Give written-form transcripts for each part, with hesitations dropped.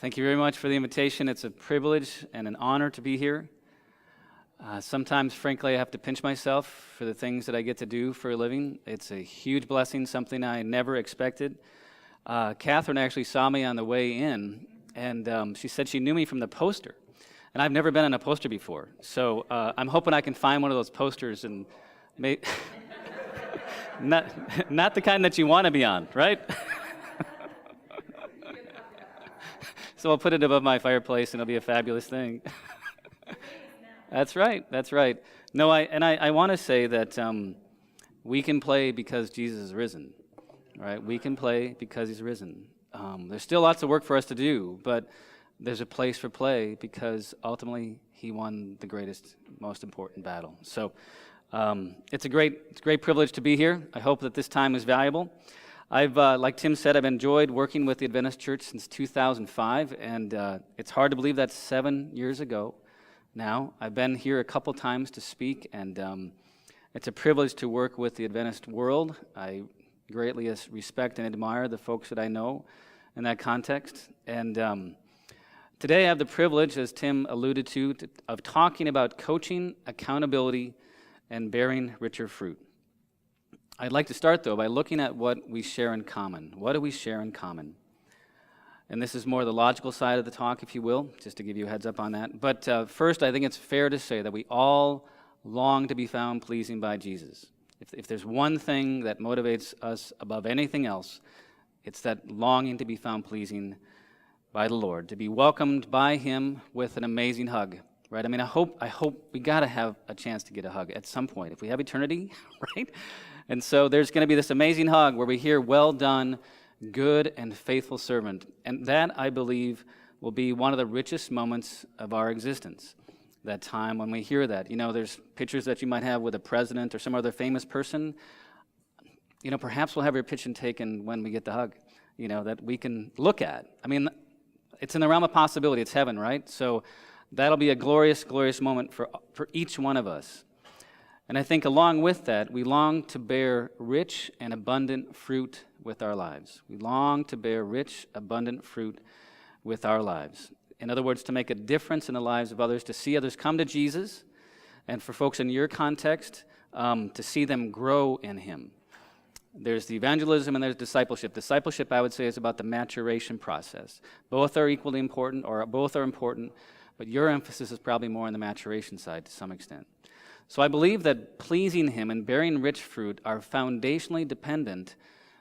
Thank you very much for the invitation. It's a privilege and an honor to be here. Sometimes, frankly, I have to pinch myself for the things that I get to do for a living. It's a huge blessing, something I never expected. Catherine actually saw me on the way in, and she said she knew me from the poster. And I've never been on a poster before, so I'm hoping I can find one of those posters and not the kind that you want to be on, right? So I'll put it above my fireplace, and it'll be a fabulous thing. That's right. No, I want to say that we can play because Jesus is risen, right? We can play because he's risen. There's still lots of work for us to do, but there's a place for play because ultimately he won the greatest, most important battle. So it's a great privilege to be here. I hope that this time is valuable. Like Tim said, I've enjoyed working with the Adventist Church since 2005, and it's hard to believe that's 7 years ago now. I've been here a couple times to speak, and it's a privilege to work with the Adventist world. I greatly respect and admire the folks that I know in that context. And today I have the privilege, as Tim alluded to, of talking about coaching, accountability, and bearing richer fruit. I'd like to start, though, by looking at what we share in common. What do we share in common? And this is more the logical side of the talk, if you will, just to give you a heads up on that. But first, I think it's fair to say that we all long to be found pleasing by Jesus. If there's one thing that motivates us above anything else, it's that longing to be found pleasing by the Lord, to be welcomed by him with an amazing hug, right? I mean, I hope we got to have a chance to get a hug at some point. If we have eternity, right? And so there's going to be this amazing hug where we hear, "Well done, good and faithful servant." And that, I believe, will be one of the richest moments of our existence, that time when we hear that. You know, there's pictures that you might have with a president or some other famous person. You know, perhaps we'll have your picture taken when we get the hug, you know, that we can look at. I mean, it's in the realm of possibility. It's heaven, right? So that'll be a glorious, glorious moment for each one of us. And I think along with that, we long to bear rich and abundant fruit with our lives. We long to bear rich, abundant fruit with our lives. In other words, to make a difference in the lives of others, to see others come to Jesus, and for folks in your context, to see them grow in him. There's the evangelism and there's discipleship. Discipleship, I would say, is about the maturation process. Both are equally important, or both are important, but your emphasis is probably more on the maturation side to some extent. So I believe that pleasing him and bearing rich fruit are foundationally dependent,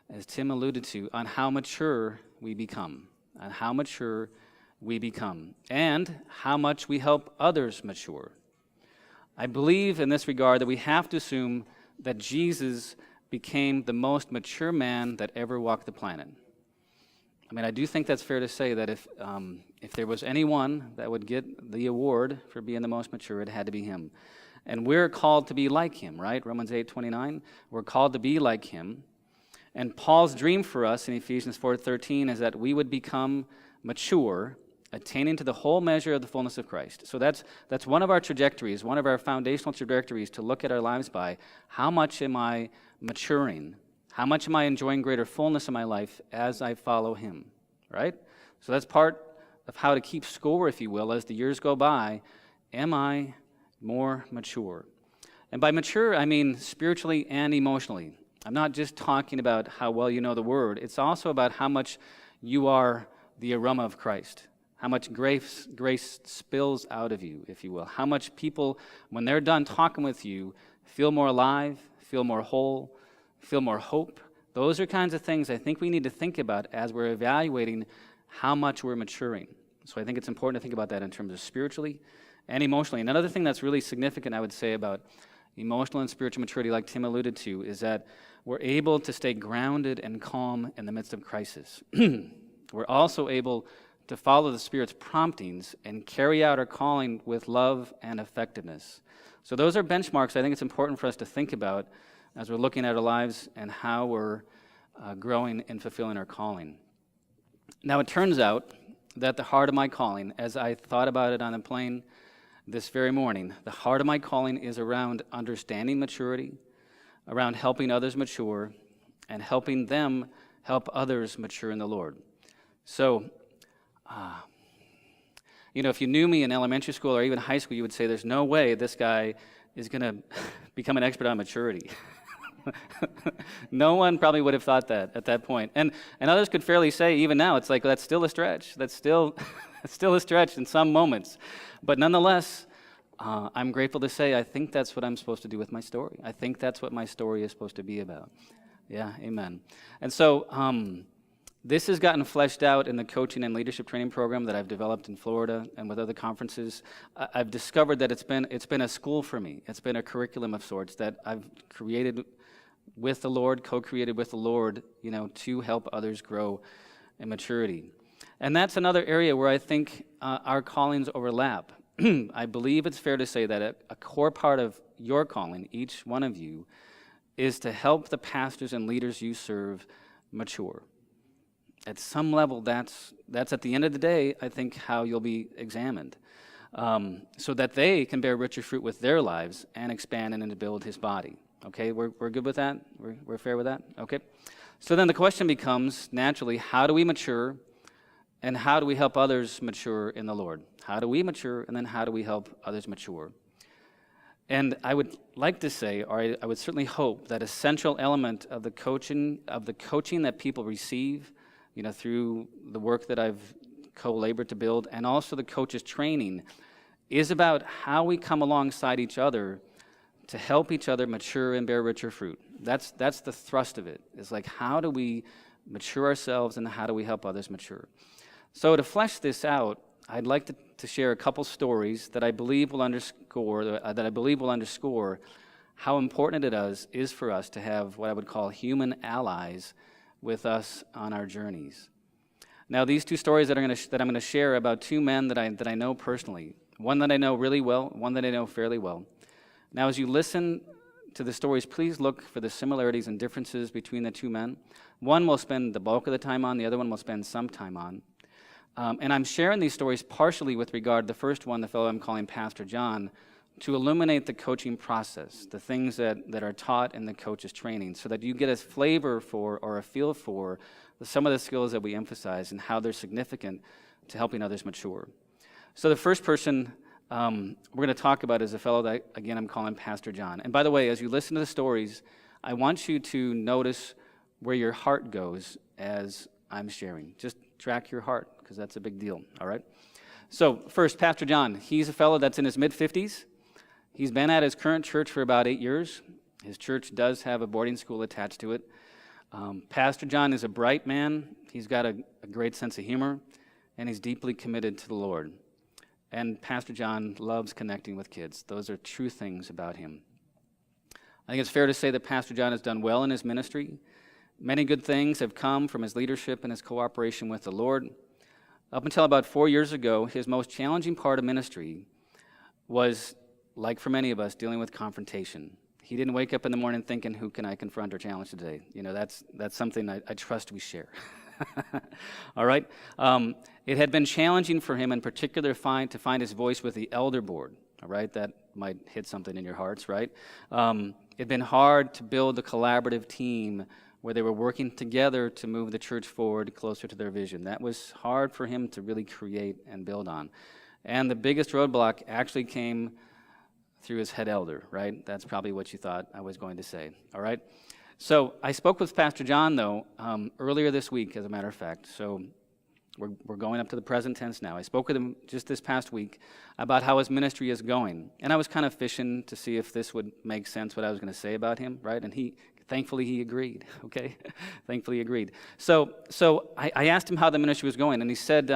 as Tim alluded to, on how mature we become, and how much we help others mature. I believe in this regard that we have to assume that Jesus became the most mature man that ever walked the planet. I mean, I do think that's fair to say that if there was anyone that would get the award for being the most mature, it had to be him. And we're called to be like him, right? Romans 8:29, we're called to be like him. And Paul's dream for us in Ephesians 4:13 is that we would become mature, attaining to the whole measure of the fullness of Christ. So that's one of our trajectories, one of our foundational trajectories to look at our lives by. How much am I maturing? How much am I enjoying greater fullness in my life as I follow him, right? So that's part of how to keep score, if you will, as the years go by. Am I more mature? And by mature, I mean spiritually and emotionally. I'm not just talking about how well you know the Word. It's also about how much you are the aroma of Christ, how much grace spills out of you, if you will, how much people, when they're done talking with you, feel more alive, feel more whole, feel more hope. Those are kinds of things I think we need to think about as we're evaluating how much we're maturing. So I think it's important to think about that in terms of spiritually and emotionally. And another thing that's really significant, I would say, about emotional and spiritual maturity, like Tim alluded to, is that we're able to stay grounded and calm in the midst of crisis. We're also able to follow the Spirit's promptings and carry out our calling with love and effectiveness. So those are benchmarks I think it's important for us to think about as we're looking at our lives and how we're growing and fulfilling our calling. Now, it turns out that the heart of my calling, as I thought about it on the plane this very morning, the heart of my calling is around understanding maturity, around helping others mature, and helping them help others mature in the Lord. So if you knew me in elementary school or even high school, you would say, there's no way this guy is going to become an expert on maturity. No one probably would have thought that at that point. And others could fairly say, even now, it's like, that's still a stretch. That's still, it's still a stretch in some moments. But nonetheless, I'm grateful to say I think that's what I'm supposed to do with my story. I think that's what my story is supposed to be about. Yeah, amen. And so this has gotten fleshed out in the coaching and leadership training program that I've developed in Florida and with other conferences. I've discovered that it's been a school for me. It's been a curriculum of sorts that I've created with the Lord, co-created with the Lord, to help others grow in maturity. And that's another area where I think our callings overlap. I believe it's fair to say that a core part of your calling, each one of you, is to help the pastors and leaders you serve mature. At some level, that's at the end of the day, I think, how you'll be examined, so that they can bear richer fruit with their lives and expand and build his body. Okay, we're good with that? We're fair with that? Okay. So then the question becomes, naturally, how do we mature, and how do we help others mature in the Lord? How do we mature, and then how do we help others mature? And I would like to say, or I would certainly hope, that a central element of the coaching that people receive, through the work that I've co-labored to build, and also the coaches' training, is about how we come alongside each other to help each other mature and bear richer fruit. That's the thrust of it. It's like, how do we mature ourselves, and how do we help others mature? So to flesh this out, I'd like to share a couple stories that I believe will underscore how important it is for us to have what I would call human allies with us on our journeys. Now, these two stories that I'm going to share are about two men that I know personally. One that I know really well, one that I know fairly well. Now, as you listen to the stories, please look for the similarities and differences between the two men. One will spend the bulk of the time on, the other one will spend some time on. And I'm sharing these stories partially with regard to the first one, the fellow I'm calling Pastor John, to illuminate the coaching process, the things that are taught in the coach's training, so that you get a flavor for or a feel for some of the skills that we emphasize and how they're significant to helping others mature. So the first person we're going to talk about is a fellow that, again, I'm calling Pastor John. And by the way, as you listen to the stories, I want you to notice where your heart goes as I'm sharing. Just track your heart, because that's a big deal, all right? So first, Pastor John, he's a fellow that's in his mid-50s. He's been at his current church for about 8 years. His church does have a boarding school attached to it. Pastor John is a bright man. He's got a great sense of humor, and he's deeply committed to the Lord. And Pastor John loves connecting with kids. Those are true things about him. I think it's fair to say that Pastor John has done well in his ministry. Many good things have come from his leadership and his cooperation with the Lord. Up until about 4 years ago, his most challenging part of ministry was, like for many of us, dealing with confrontation. He didn't wake up in the morning thinking, who can I confront or challenge today? That's something I trust we share. All right? It had been challenging for him in particular to find his voice with the elder board. All right? That might hit something in your hearts, right? It'd been hard to build a collaborative team where they were working together to move the church forward closer to their vision. That was hard for him to really create and build on. And the biggest roadblock actually came through his head elder, right? That's probably what you thought I was going to say, all right? So I spoke with Pastor John, though, earlier this week, as a matter of fact. So we're going up to the present tense now. I spoke with him just this past week about how his ministry is going. And I was kind of fishing to see if this would make sense, what I was going to say about him, right? And thankfully he agreed, okay? Thankfully he agreed. So I asked him how the ministry was going, and he said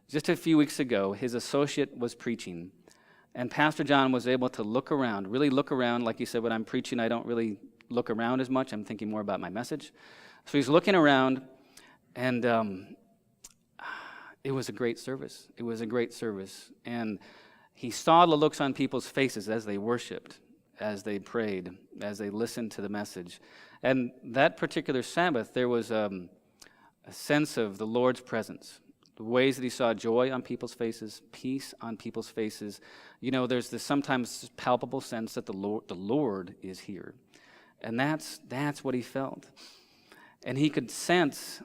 just a few weeks ago, his associate was preaching, and Pastor John was able to really look around. Like he said, when I'm preaching, I don't really look around as much. I'm thinking more about my message. So he's looking around, and it was a great service. It was a great service. And he saw the looks on people's faces as they worshiped, as they prayed, as they listened to the message. And that particular Sabbath, there was a sense of the Lord's presence. The ways that he saw joy on people's faces, peace on people's faces. There's this sometimes palpable sense that the Lord is here. And that's what he felt. And he could sense,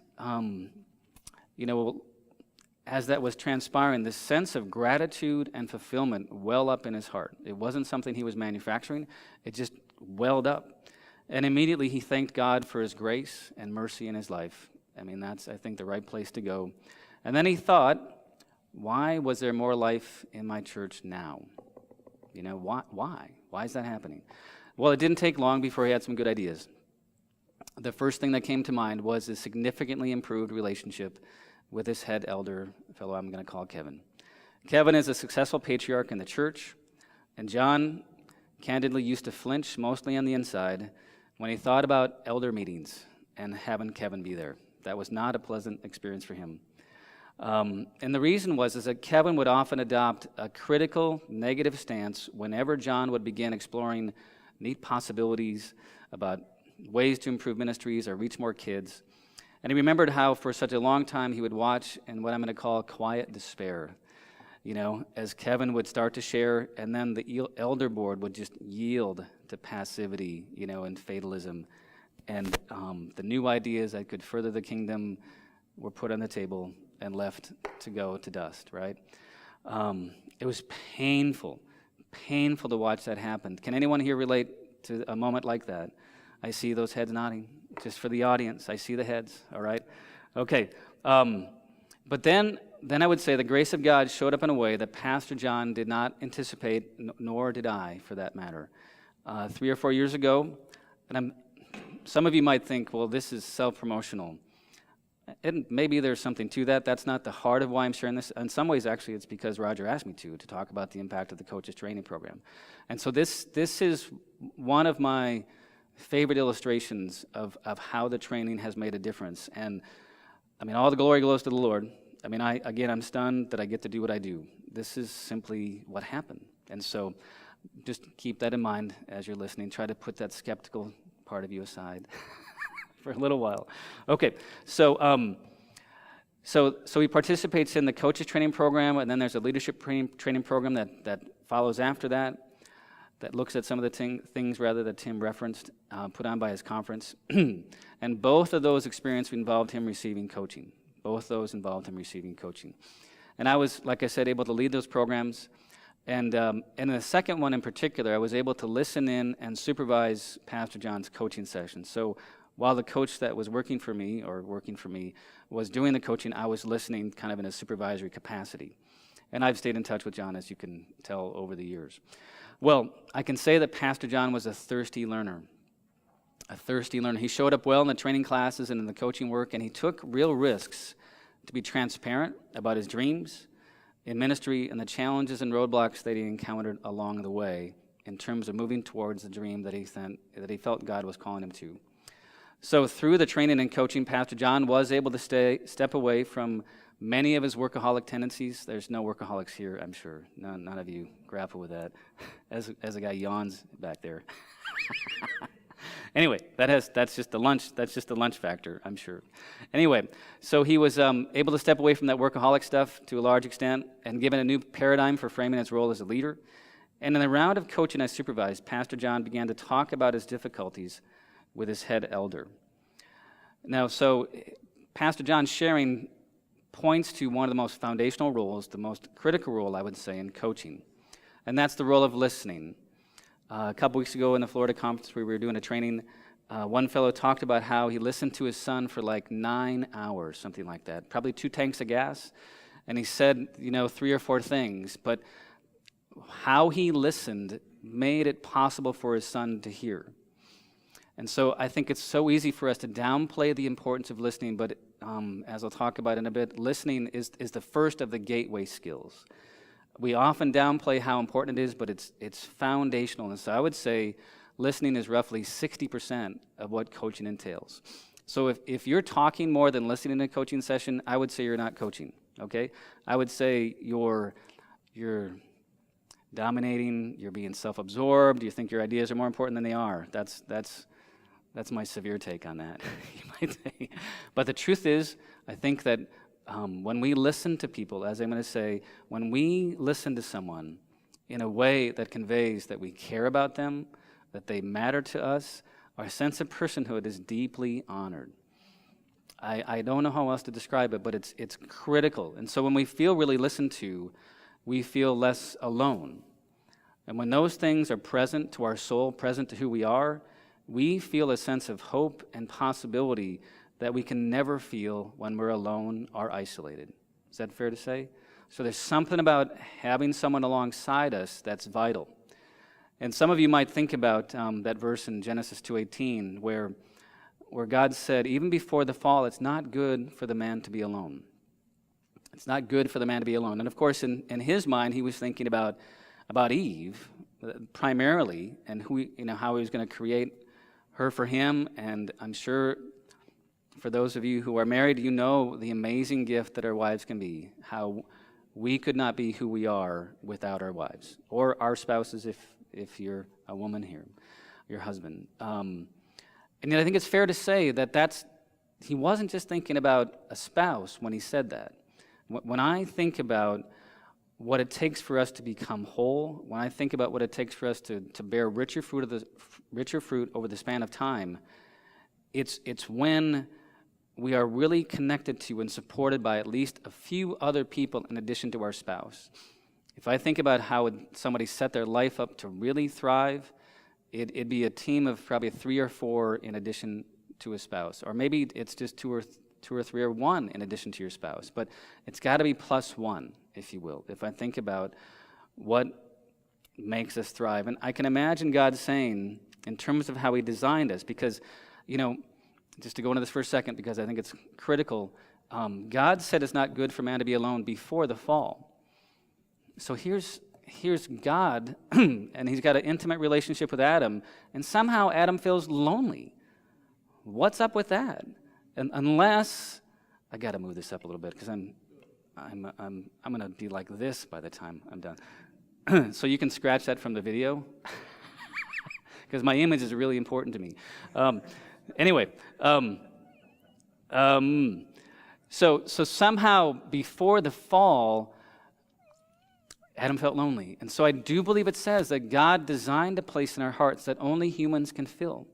as that was transpiring, this sense of gratitude and fulfillment well up in his heart. It wasn't something he was manufacturing. It just welled up. And immediately he thanked God for his grace and mercy in his life. I mean, that's, I think, the right place to go. And then he thought, why was there more life in my church now? You know, why? Why is that happening? Well, it didn't take long before he had some good ideas. The first thing that came to mind was a significantly improved relationship with his head elder, a fellow I'm going to call Kevin. Kevin is a successful patriarch in the church, and John candidly used to flinch mostly on the inside when he thought about elder meetings and having Kevin be there. That was not a pleasant experience for him. And the reason was that Kevin would often adopt a critical, negative stance whenever John would begin exploring neat possibilities about ways to improve ministries or reach more kids. And he remembered how for such a long time he would watch in what I'm going to call quiet despair, you know, as Kevin would start to share, and then the elder board would just yield to passivity, you know, and fatalism. And the new ideas that could further the kingdom were put on the table and left to go to dust, right? It was painful to watch that happen. Can anyone here relate to a moment like that? I see those heads nodding. Just for the audience, I see the heads, all right? Okay, but then I would say the grace of God showed up in a way that Pastor John did not anticipate, nor did I, for that matter. 3 or 4 years ago, and some of you might think, well, this is self-promotional. And maybe there's something to that. That's not the heart of why I'm sharing this. In some ways, actually, it's because Roger asked me to talk about the impact of the coaches training program. And so this is one of my favorite illustrations of how the training has made a difference. And I mean, all the glory goes to the Lord. I mean, I'm stunned that I get to do what I do. This is simply what happened. And so just keep that in mind as you're listening. Try to put that skeptical part of you aside for a little while. Okay, so he participates in the coaches training program, and then there's a leadership training program that follows after that looks at some of the things rather that Tim referenced, put on by his conference. And both of those experiences involved him receiving coaching. And I was, like I said, able to lead those programs. And in the second one in particular, I was able to listen in and supervise Pastor John's coaching sessions. So while the coach that was working for me was doing the coaching, I was listening kind of in a supervisory capacity. And I've stayed in touch with John, as you can tell, over the years. Well, I can say that Pastor John was a thirsty learner. He showed up well in the training classes and in the coaching work, and he took real risks to be transparent about his dreams in ministry and the challenges and roadblocks that he encountered along the way in terms of moving towards the dream that he felt God was calling him to. So through the training and coaching, Pastor John was able to step away from many of his workaholic tendencies. There's no workaholics here, I'm sure. None of you grapple with that. As a guy yawns back there. Anyway, that's just the lunch factor, I'm sure. Anyway, so he was able to step away from that workaholic stuff to a large extent and given a new paradigm for framing his role as a leader. And in the round of coaching I supervised, Pastor John began to talk about his difficulties with his head elder. Now, so Pastor John's sharing points to one of the most foundational roles, the most critical role, I would say, in coaching, and that's the role of listening. A couple weeks ago in the Florida conference where we were doing a training, one fellow talked about how he listened to his son for like 9 hours, something like that, probably 2 tanks of gas, and he said, 3 or 4 things, but how he listened made it possible for his son to hear. And so I think it's so easy for us to downplay the importance of listening, but as I'll talk about in a bit, listening is the first of the gateway skills. We often downplay how important it is, but it's foundational. And so I would say listening is roughly 60% of what coaching entails. So if you're talking more than listening in a coaching session, I would say you're not coaching, okay? I would say you're dominating, you're being self-absorbed, you think your ideas are more important than they are. That's my severe take on that, you might say. But the truth is, I think that when we listen to people, as I'm going to say, when we listen to someone in a way that conveys that we care about them, that they matter to us, our sense of personhood is deeply honored. I don't know how else to describe it, but it's critical. And so when we feel really listened to, we feel less alone. And when those things are present to our soul, present to who we are, we feel a sense of hope and possibility that we can never feel when we're alone or isolated. Is that fair to say? So there's something about having someone alongside us that's vital. And some of you might think about that verse in Genesis 2:18 where God said, even before the fall, it's not good for the man to be alone. It's not good for the man to be alone. And of course, in his mind, he was thinking about Eve primarily, and how he was going to create her for him. And I'm sure for those of you who are married, you know the amazing gift that our wives can be, how we could not be who we are without our wives, or our spouses if you're a woman here, your husband. And yet I think it's fair to say that he wasn't just thinking about a spouse when he said that. When I think about what it takes for us to become whole, when I think about what it takes for us to bear richer fruit over the span of time, it's when we are really connected to and supported by at least a few other people in addition to our spouse. If I think about how somebody set their life up to really thrive, it'd be a team of probably 3 or 4 in addition to a spouse. Or maybe it's just 2 or 3 or 1 in addition to your spouse. But it's got to be +1, if you will, if I think about what makes us thrive. And I can imagine God saying, in terms of how he designed us, because, just to go into this for a second, because I think it's critical, God said it's not good for man to be alone before the fall. So here's God, and he's got an intimate relationship with Adam, and somehow Adam feels lonely. What's up with that? And unless, I got to move this up a little bit, because I'm going to be like this by the time I'm done. So you can scratch that from the video, because my image is really important to me. Anyway, so somehow before the fall, Adam felt lonely. And so I do believe it says that God designed a place in our hearts that only humans can fill.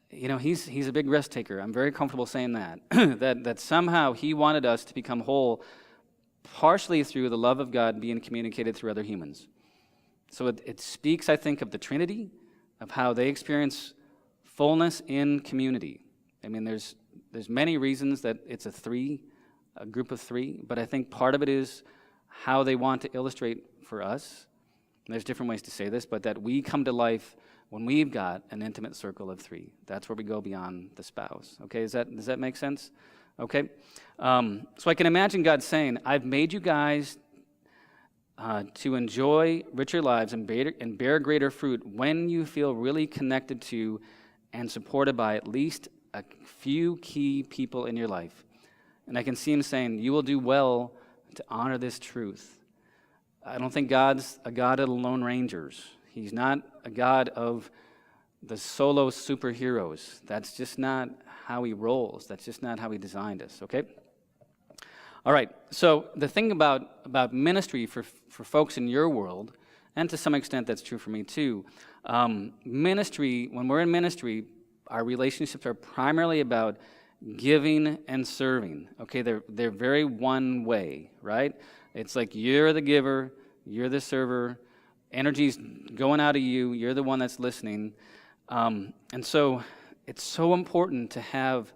He's a big risk taker. I'm very comfortable saying that. that somehow he wanted us to become whole, partially through the love of God being communicated through other humans. So it speaks, I think, of the Trinity, of how they experience fullness in community. I mean, there's many reasons that it's a group of 3, but I think part of it is how they want to illustrate for us. And there's different ways to say this, but that we come to life when we've got an intimate circle of 3. That's where we go beyond the spouse. Okay, does that make sense? Okay, so I can imagine God saying, I've made you guys to enjoy richer lives and bear greater fruit when you feel really connected to and supported by at least a few key people in your life. And I can see him saying, you will do well to honor this truth. I don't think God's a God of the Lone Rangers. He's not a God of the solo superheroes. That's just not how he rolls. That's just not how he designed us, okay? All right, so the thing about ministry for folks in your world, and to some extent that's true for me too, ministry, when we're in ministry, our relationships are primarily about giving and serving. Okay, they're very one way, right? It's like you're the giver, you're the server, energy's going out of you, you're the one that's listening. And so it's so important to have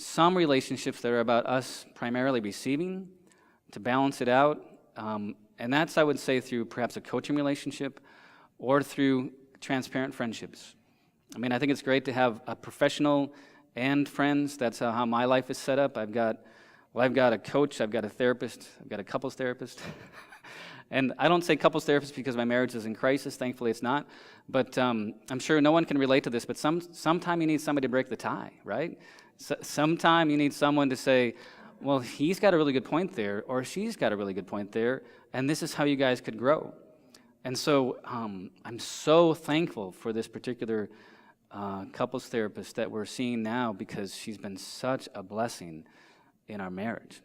some relationships that are about us primarily receiving, to balance it out. And that's, I would say, through perhaps a coaching relationship or through transparent friendships. I mean, I think it's great to have a professional and friends. That's how my life is set up. I've got a coach, I've got a therapist, I've got a couples therapist. And I don't say couples therapist because my marriage is in crisis. Thankfully, it's not. But I'm sure no one can relate to this, but sometime you need somebody to break the tie, right? Sometime you need someone to say, well, he's got a really good point there, or she's got a really good point there, and this is how you guys could grow. And so I'm so thankful for this particular couples therapist that we're seeing now, because she's been such a blessing in our marriage.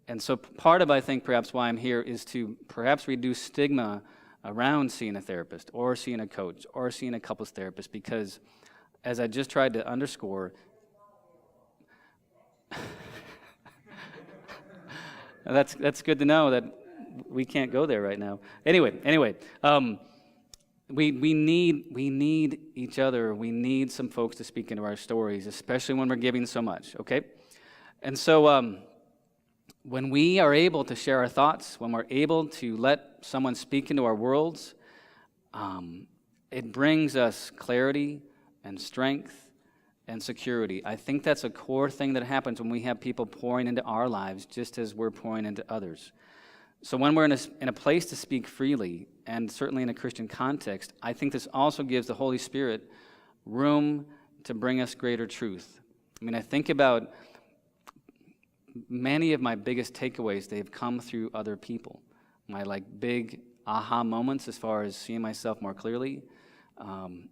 And so part of, I think, perhaps why I'm here is to perhaps reduce stigma around seeing a therapist or seeing a coach or seeing a couples therapist, because as I just tried to underscore, That's good to know that we can't go there right now. Anyway, we need each other. We need some folks to speak into our stories, especially when we're giving so much. Okay, and so when we are able to share our thoughts, when we're able to let someone speak into our worlds, it brings us clarity and strength and security. I think that's a core thing that happens when we have people pouring into our lives just as we're pouring into others. So when we're in a place to speak freely, and certainly in a Christian context, I think this also gives the Holy Spirit room to bring us greater truth. I mean, I think about many of my biggest takeaways, they've come through other people. My big aha moments as far as seeing myself more clearly,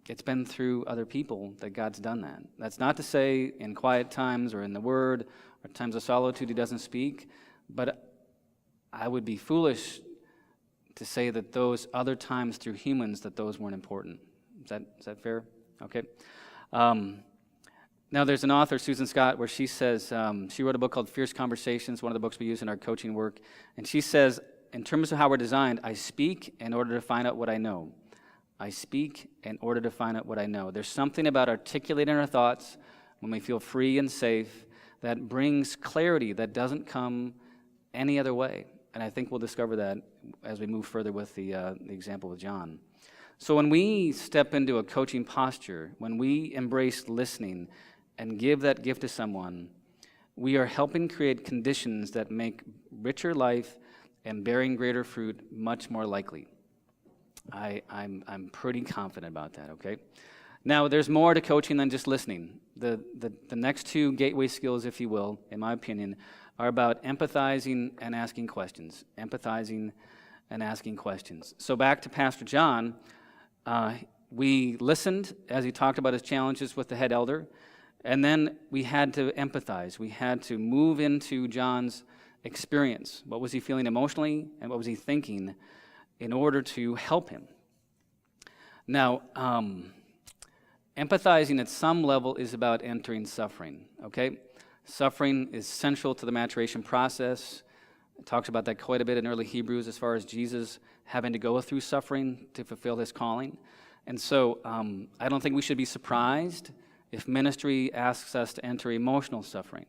it's been through other people that God's done that. That's not to say in quiet times or in the Word or times of solitude He doesn't speak, but I would be foolish to say that those other times through humans, that those weren't important. Is that fair? Okay. Now there's an author, Susan Scott, where she says, she wrote a book called Fierce Conversations, one of the books we use in our coaching work, and she says, in terms of how we're designed, I speak in order to find out what I know. I speak in order to find out what I know. There's something about articulating our thoughts when we feel free and safe that brings clarity that doesn't come any other way. And I think we'll discover that as we move further with the example with John. So when we step into a coaching posture, when we embrace listening and give that gift to someone, we are helping create conditions that make richer life and bearing greater fruit much more likely. I'm pretty confident about that, okay? Now, there's more to coaching than just listening. The next two gateway skills, if you will, in my opinion, are about empathizing and asking questions. Empathizing and asking questions. So back to Pastor John, we listened as he talked about his challenges with the head elder, and then we had to empathize. We had to move into John's experience. What was he feeling emotionally, and what was he thinking in order to help him? Now, empathizing at some level is about entering suffering, okay? Suffering is central to the maturation process. It talks about that quite a bit in early Hebrews as far as Jesus having to go through suffering to fulfill his calling. And so I don't think we should be surprised if ministry asks us to enter emotional suffering.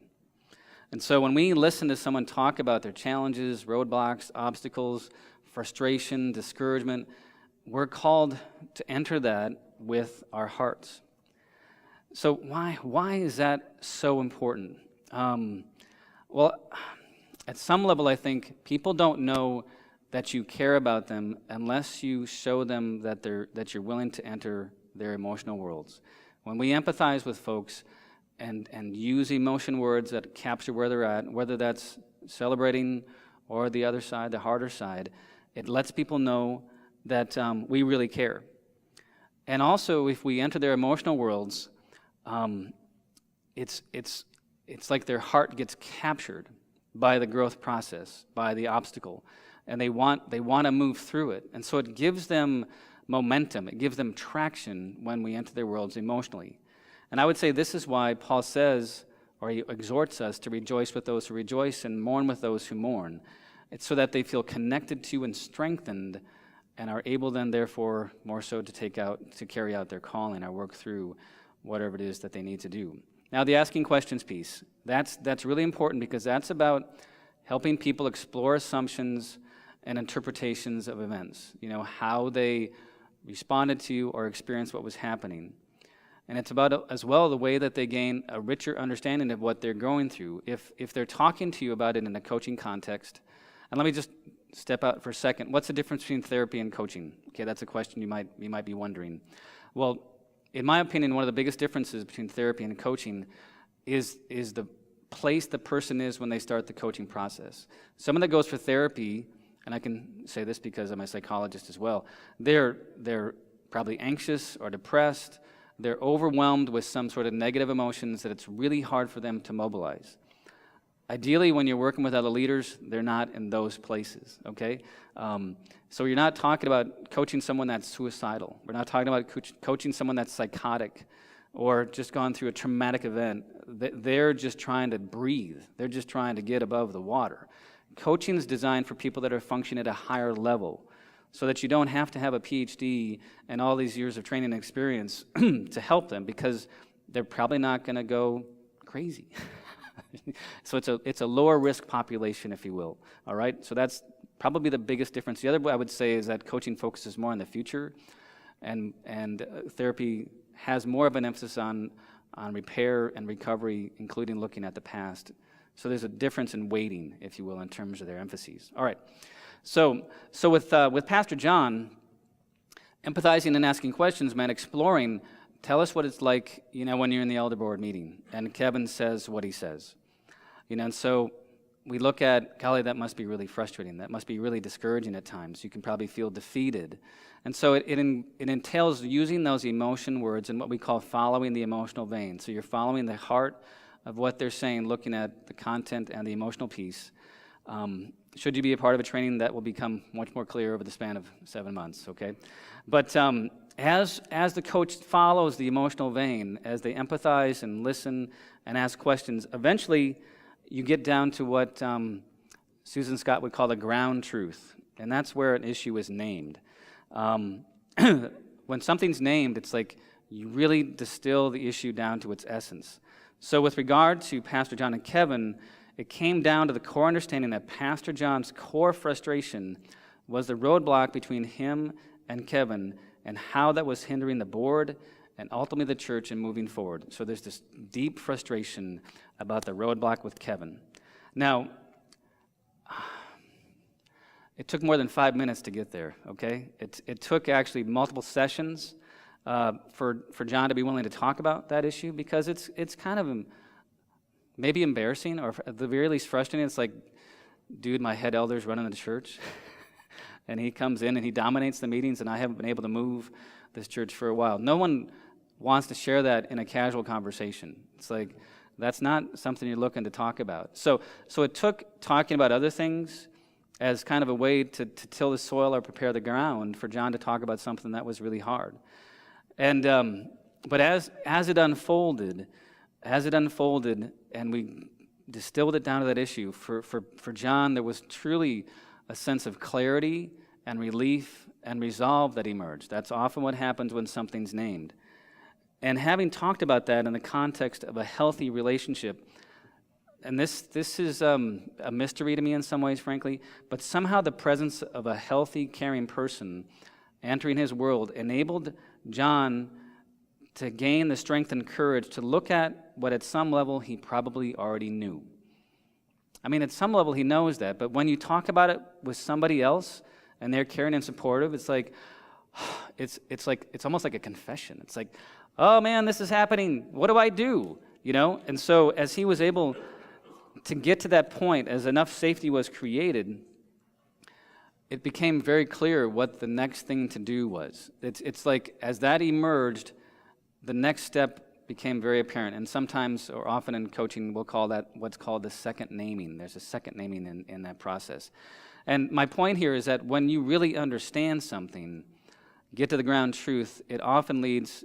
And so when we listen to someone talk about their challenges, roadblocks, obstacles, frustration, discouragement, we're called to enter that with our hearts. So why is that so important? Well, at some level, I think people don't know that you care about them unless you show them that you're willing to enter their emotional worlds. When we empathize with folks and use emotion words that capture where they're at, whether that's celebrating or the other side, the harder side, it lets people know that we really care. And also, if we enter their emotional worlds, it's like their heart gets captured by the growth process, by the obstacle, and they want to move through it. And so it gives them momentum. It gives them traction when we enter their worlds emotionally. And I would say this is why Paul says, or he exhorts us to rejoice with those who rejoice and mourn with those who mourn. It's so that they feel connected to and strengthened and are able then, therefore, more so to carry out their calling or work through whatever it is that they need to do. Now, the asking questions piece, that's really important because that's about helping people explore assumptions and interpretations of events, how they responded to or experienced what was happening. And it's about, as well, the way that they gain a richer understanding of what they're going through. If they're talking to you about it in a coaching context, and let me just step out for a second. What's the difference between therapy and coaching? Okay, that's a question you might be wondering. Well, in my opinion, one of the biggest differences between therapy and coaching is the place the person is when they start the coaching process. Someone that goes for therapy, and I can say this because I'm a psychologist as well, they're probably anxious or depressed. They're overwhelmed with some sort of negative emotions that it's really hard for them to mobilize. Ideally, when you're working with other leaders, they're not in those places, okay? So you're not talking about coaching someone that's suicidal. We're not talking about coaching someone that's psychotic. or just gone through a traumatic event. They're just trying to breathe. They're just trying to get above the water. Coaching is designed for people that are functioning at a higher level, so that you don't have to have a PhD and all these years of training and experience to help them, because they're probably not going to go crazy. So it's a lower risk population, if you will. All right. So that's probably the biggest difference. The other way I would say is that coaching focuses more on the future, and therapy has more of an emphasis on repair and recovery, including looking at the past. So there's a difference in weighting, if you will, in terms of their emphases. All right. So with Pastor John, empathizing and asking questions meant exploring. Tell us what it's like, when you're in the elder board meeting, and Kevin says what he says, and so we look at, golly, that must be really frustrating. That must be really discouraging at times. You can probably feel defeated, and so it entails using those emotion words and what we call following the emotional vein. So you're following the heart of what they're saying, looking at the content and the emotional piece. Should you be a part of a training, that will become much more clear over the span of 7 months, okay? But as the coach follows the emotional vein, as they empathize and listen and ask questions, eventually you get down to what Susan Scott would call the ground truth, and that's where an issue is named. When something's named, it's like you really distill the issue down to its essence. So with regard to Pastor John and Kevin, it came down to the core understanding that Pastor John's core frustration was the roadblock between him and Kevin, and how that was hindering the board and ultimately the church in moving forward. So there's this deep frustration about the roadblock with Kevin. Now, it took more than 5 minutes to get there, okay? It took actually multiple sessions for John to be willing to talk about that issue, because it's kind of maybe embarrassing, or at the very least frustrating. It's like, dude, my head elder's running the church, and he comes in and he dominates the meetings, and I haven't been able to move this church for a while. No one wants to share that in a casual conversation. It's like, that's not something you're looking to talk about. So it took talking about other things as kind of a way to till the soil or prepare the ground for John to talk about something that was really hard. And but as it unfolded, and we distilled it down to that issue, for John, there was truly a sense of clarity and relief and resolve that emerged. That's often what happens when something's named. And having talked about that in the context of a healthy relationship, and this is a mystery to me in some ways, frankly, but somehow the presence of a healthy, caring person entering his world enabled John to gain the strength and courage to look at what at some level he probably already knew. I mean, at some level he knows that, but when you talk about it with somebody else and they're caring and supportive, it's like, it's almost like a confession. It's like, oh man, this is happening. What do I do? And so as he was able to get to that point, as enough safety was created, it became very clear what the next thing to do was. It's like, as that emerged, the next step became very apparent. And sometimes, or often in coaching, we'll call that what's called the second naming. There's a second naming in that process. And my point here is that when you really understand something, get to the ground truth, it often leads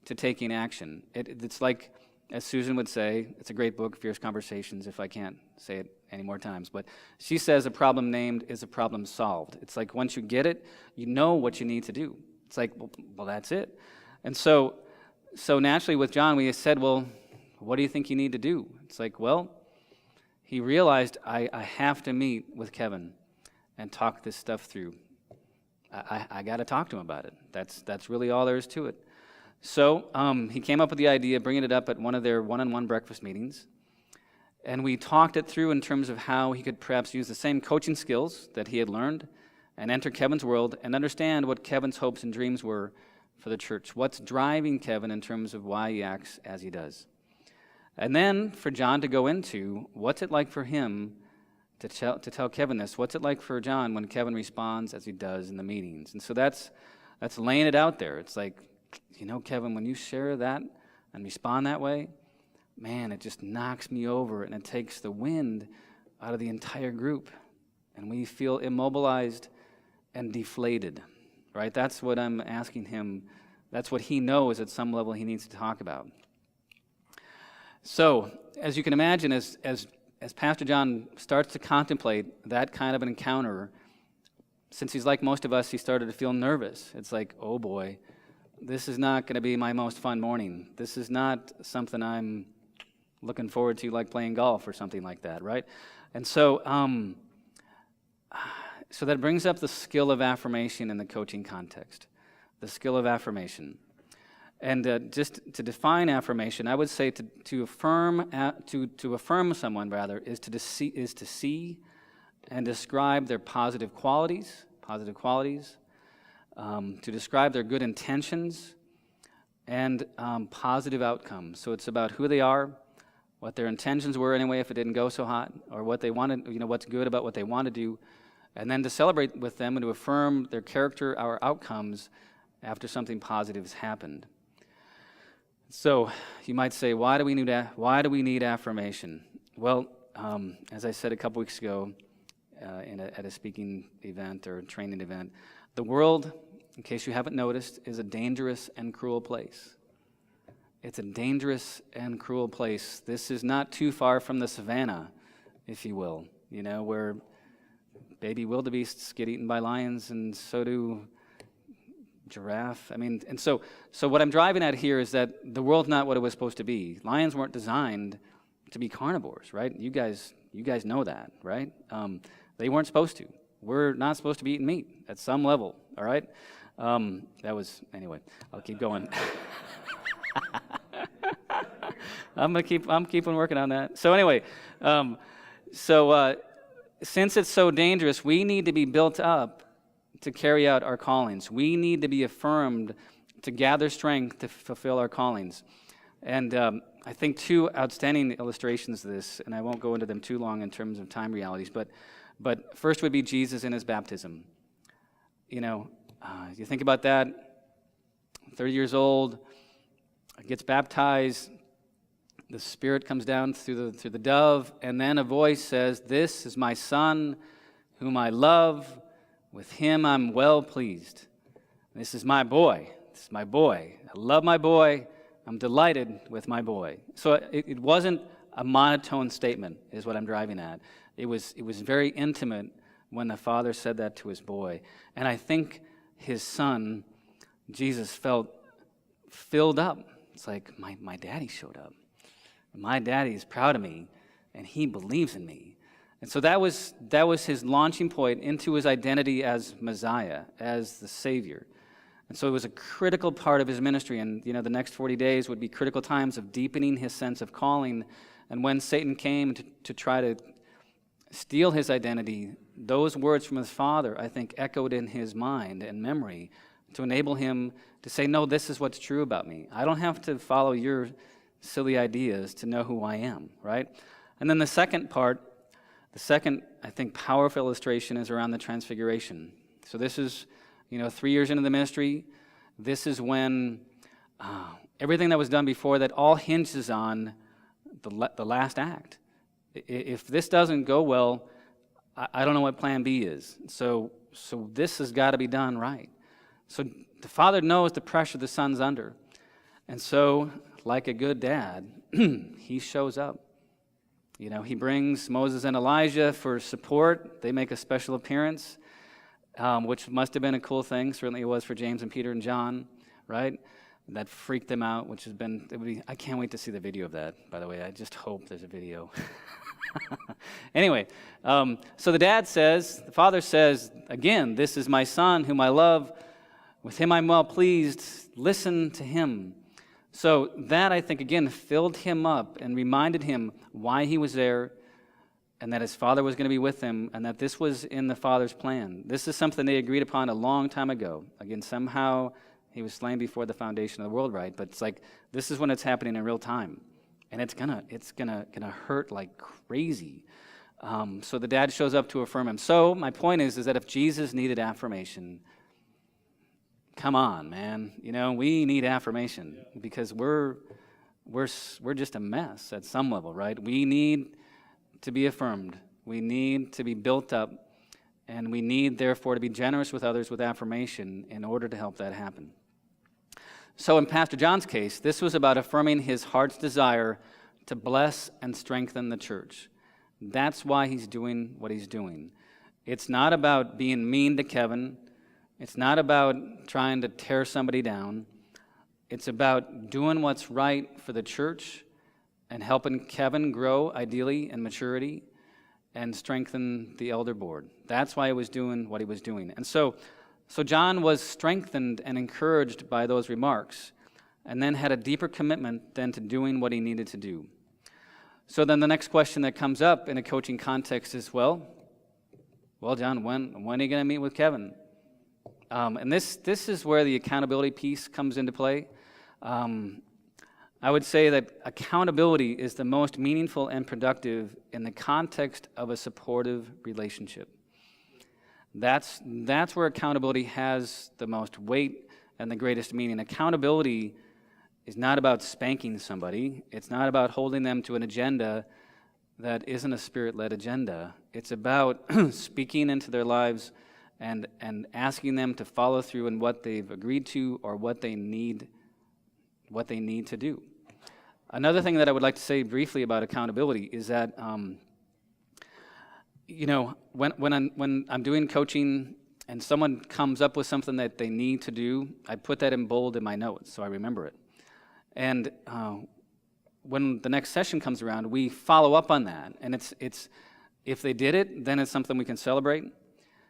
to taking action. It's like, as Susan would say, it's a great book, Fierce Conversations, if I can't say it any more times, but she says a problem named is a problem solved. It's like, once you get it, you know what you need to do. It's like, well, that's it. And so naturally with John, we said, well, what do you think you need to do? It's like, well, he realized I have to meet with Kevin and talk this stuff through. I got to talk to him about it. That's really all there is to it. So he came up with the idea of bringing it up at one of their one-on-one breakfast meetings, and we talked it through in terms of how he could perhaps use the same coaching skills that he had learned and enter Kevin's world and understand what Kevin's hopes and dreams were for the church. What's driving Kevin in terms of why he acts as he does. And then for John to go into what's it like for him to tell Kevin this. What's it like for John when Kevin responds as he does in the meetings? And so that's laying it out there. It's like, Kevin, when you share that and respond that way, man, it just knocks me over and it takes the wind out of the entire group. And we feel immobilized and deflated, right? That's what I'm asking him That's what he knows at some level he needs to talk about. So, as you can imagine, as Pastor John starts to contemplate that kind of an encounter, since he's like most of us, he started to feel nervous. It's like, oh boy, this is not going to be my most fun morning. This is not something I'm looking forward to, like playing golf or something like that, right? And so, so that brings up the skill of affirmation in the coaching context, the skill of affirmation. And just to define affirmation, I would say to affirm someone rather is to see and describe their positive qualities, to describe their good intentions and positive outcomes. So it's about who they are, what their intentions were anyway if it didn't go so hot, or what they wanted, what's good about what they want to do, and then to celebrate with them and to affirm their character, our outcomes after something positive has happened. So you might say, why do we need affirmation? Well, as I said a couple weeks ago at a speaking event or training event, the world, in case you haven't noticed, is a dangerous and cruel place. It's a dangerous and cruel place. This is not too far from the savannah, if you will, where baby wildebeests get eaten by lions, and so do giraffe. And so what I'm driving at here is that the world's not what it was supposed to be. Lions weren't designed to be carnivores, right? You guys know that, right? They weren't supposed to. We're not supposed to be eating meat at some level, all right? Anyway, I'll keep going. I'm keeping working on that. So anyway, since it's so dangerous, we need to be built up to carry out our callings. We need to be affirmed to gather strength to fulfill our callings. And I think two outstanding illustrations of this, and I won't go into them too long in terms of time realities, but first would be Jesus in his baptism. You think about that, 30 years old, gets baptized, the Spirit comes down through the dove, and then a voice says, "This is my Son, whom I love. With him I'm well pleased. This is my boy. This is my boy. I love my boy. I'm delighted with my boy." So it wasn't a monotone statement, is what I'm driving at. It was very intimate when the Father said that to his boy. And I think his son, Jesus, felt filled up. It's like, my daddy showed up. My daddy is proud of me, and he believes in me. And so that was his launching point into his identity as Messiah, as the Savior. And so it was a critical part of his ministry. And the next 40 days would be critical times of deepening his sense of calling. And when Satan came to try to steal his identity, those words from his Father, I think, echoed in his mind and memory to enable him to say, no, this is what's true about me. I don't have to follow your silly ideas to know who I am, right? And then the second, I think, powerful illustration is around the transfiguration. So this is, 3 years into the ministry. This is when everything that was done before that all hinges on the last act. If this doesn't go well, I don't know what plan B is. So this has got to be done right. So the Father knows the pressure the Son's under. And so, like a good dad, he shows up. He brings Moses and Elijah for support. They make a special appearance, which must have been a cool thing. Certainly it was for James and Peter and John, right? That freaked them out, I can't wait to see the video of that, by the way. I just hope there's a video. Anyway, so the Father says, again, "This is my Son whom I love. With him I'm well pleased. Listen to him." So that, I think, again, filled him up and reminded him why he was there and that his Father was going to be with him and that this was in the Father's plan. This is something they agreed upon a long time ago. Again, somehow he was slain before the foundation of the world, right? But it's like, this is when it's happening in real time. And it's gonna hurt like crazy. So the dad shows up to affirm him. So my point is that if Jesus needed affirmation, come on, man. We need affirmation because we're just a mess at some level, right? We need to be affirmed. We need to be built up, and we need, therefore, to be generous with others with affirmation in order to help that happen. So in Pastor John's case, this was about affirming his heart's desire to bless and strengthen the church. That's why he's doing what he's doing. It's not about being mean to Kevin. It's not about trying to tear somebody down. It's about doing what's right for the church and helping Kevin grow, ideally, in maturity and strengthen the elder board. That's why he was doing what he was doing. And so John was strengthened and encouraged by those remarks, and then had a deeper commitment then to doing what he needed to do. So then the next question that comes up in a coaching context is, well, John, when are you going to meet with Kevin? And this is where the accountability piece comes into play. I would say that accountability is the most meaningful and productive in the context of a supportive relationship. That's where accountability has the most weight and the greatest meaning. Accountability is not about spanking somebody. It's not about holding them to an agenda that isn't a Spirit-led agenda. It's about speaking into their lives and asking them to follow through in what they've agreed to or what they need to do. Another thing that I would like to say briefly about accountability is that when I'm doing coaching and someone comes up with something that they need to do, I put that in bold in my notes so I remember it. And when the next session comes around, we follow up on that. And it's if they did it, then it's something we can celebrate.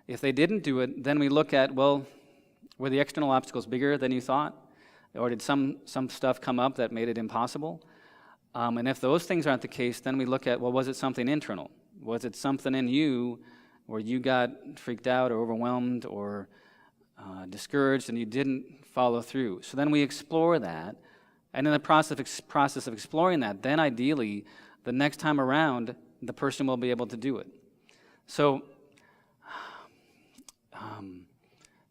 If they didn't do it, then we look at, well, were the external obstacles bigger than you thought? Or did some stuff come up that made it impossible? And if those things aren't the case, then we look at, well, was it something internal? Was it something in you where you got freaked out or overwhelmed or discouraged and you didn't follow through? So then we explore that. And in the process of exploring that, then ideally, the next time around, the person will be able to do it. So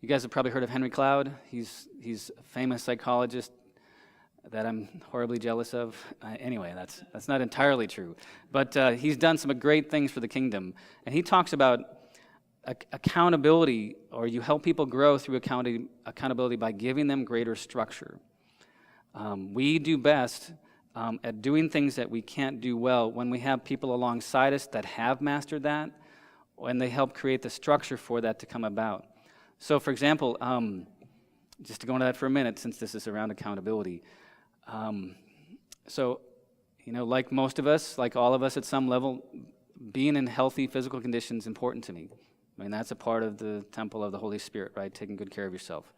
you guys have probably heard of Henry Cloud. He's a famous psychologist that I'm horribly jealous of. Anyway, that's not entirely true. But he's done some great things for the kingdom. And he talks about accountability, or you help people grow through accountability by giving them greater structure. We do best at doing things that we can't do well when we have people alongside us that have mastered that, and they help create the structure for that to come about. So, for example, just to go into that for a minute, since this is around accountability. Like most of us, like all of us at some level, being in healthy physical condition is important to me. I mean, that's a part of the temple of the Holy Spirit, right? Taking good care of yourself.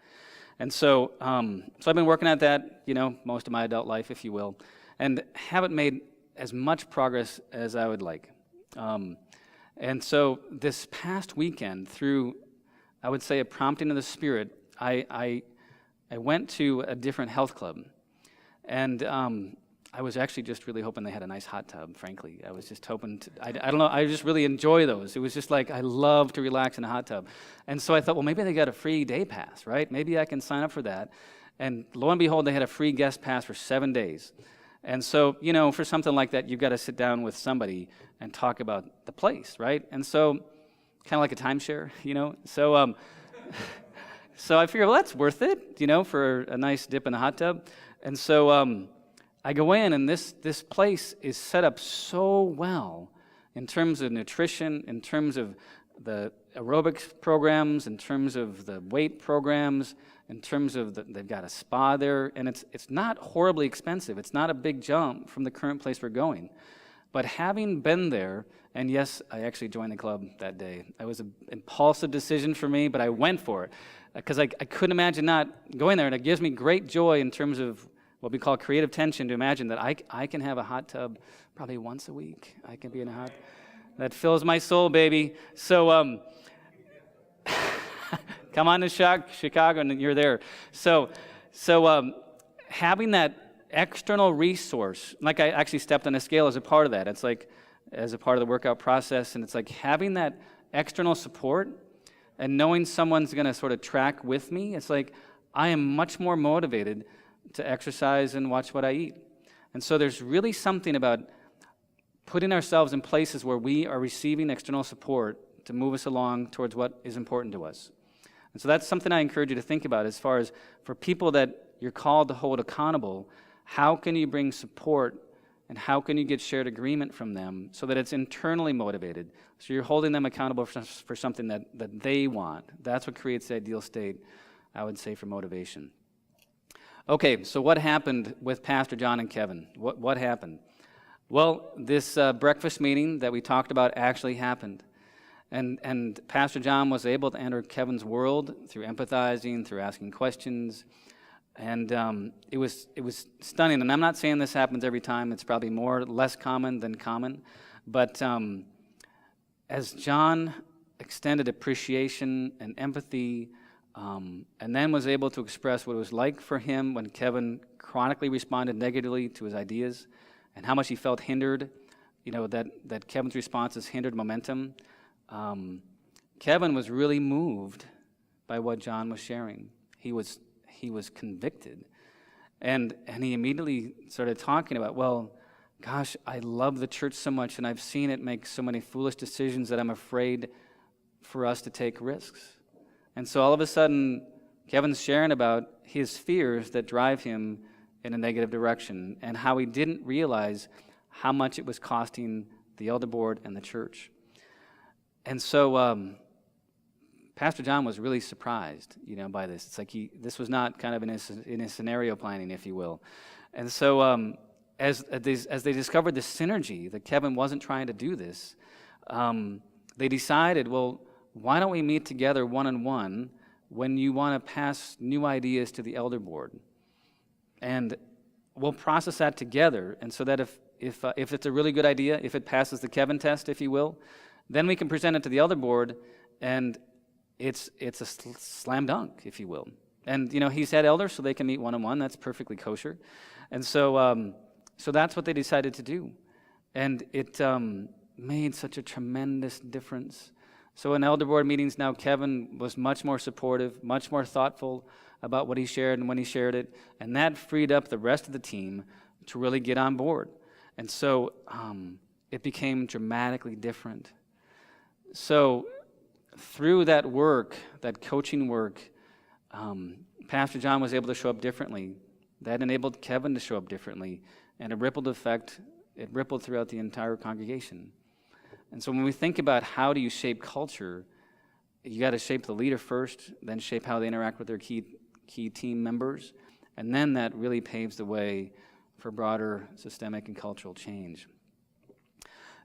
And so I've been working at that, most of my adult life, if you will, and haven't made as much progress as I would like. And so this past weekend, through, I would say, a prompting of the Spirit, I went to a different health club. And I was actually just really hoping they had a nice hot tub, frankly. I was just hoping I don't know, I just really enjoy those. It was just like, I love to relax in a hot tub. And so I thought, well, maybe they got a free day pass, right? Maybe I can sign up for that. And lo and behold, they had a free guest pass for 7 days. And so, for something like that, you've got to sit down with somebody and talk about the place, right? And so, kind of like a timeshare, So, so I figured, well, that's worth it, for a nice dip in the hot tub. And so I go in, and this place is set up so well in terms of nutrition, in terms of the aerobics programs, in terms of the weight programs, in terms of they've got a spa there, and it's not horribly expensive. It's not a big jump from the current place we're going. But having been there, and yes, I actually joined the club that day. It was an impulsive decision for me, but I went for it because I couldn't imagine not going there, and it gives me great joy in terms of what we call creative tension to imagine that I can have a hot tub probably once a week. I can be in a hot. That fills my soul, baby. So come on to Chicago, and you're there. So having that external resource, like I actually stepped on a scale as a part of that. It's like as a part of the workout process, and it's like having that external support and knowing someone's going to sort of track with me. It's like I am much more motivated to exercise and watch what I eat. And so there's really something about putting ourselves in places where we are receiving external support to move us along towards what is important to us. And so that's something I encourage you to think about as far as for people that you're called to hold accountable, how can you bring support and how can you get shared agreement from them so that it's internally motivated? So you're holding them accountable for something that they want. That's what creates the ideal state, I would say, for motivation. Okay, so what happened with Pastor John and Kevin? What happened? Well, this breakfast meeting that we talked about actually happened. And Pastor John was able to enter Kevin's world through empathizing, through asking questions. And it was stunning. And I'm not saying this happens every time. It's probably less common than common. But as John extended appreciation and empathy, and then was able to express what it was like for him when Kevin chronically responded negatively to his ideas, and how much he felt hindered, that Kevin's responses hindered momentum. Kevin was really moved by what John was sharing. He was convicted, and he immediately started talking about, well, gosh, I love the church so much, and I've seen it make so many foolish decisions that I'm afraid for us to take risks. And so all of a sudden, Kevin's sharing about his fears that drive him in a negative direction, and how he didn't realize how much it was costing the elder board and the church. And so Pastor John was really surprised, by this. It's like this was not kind of in his scenario planning, if you will. And so as they discovered the synergy that Kevin wasn't trying to do this, they decided, well, why don't we meet together one-on-one when you want to pass new ideas to the elder board? And we'll process that together, and so that if it's a really good idea, if it passes the Kevin test, if you will, then we can present it to the elder board, and it's a slam dunk, if you will. And he's had elders, so they can meet one-on-one. That's perfectly kosher. And so that's what they decided to do, and it made such a tremendous difference. So in elder board meetings now, Kevin was much more supportive, much more thoughtful about what he shared and when he shared it, and that freed up the rest of the team to really get on board. And so it became dramatically different. So through that work, that coaching work, Pastor John was able to show up differently. That enabled Kevin to show up differently, and it rippled throughout the entire congregation. And so when we think about how do you shape culture, you got to shape the leader first, then shape how they interact with their key team members, and then that really paves the way for broader systemic and cultural change.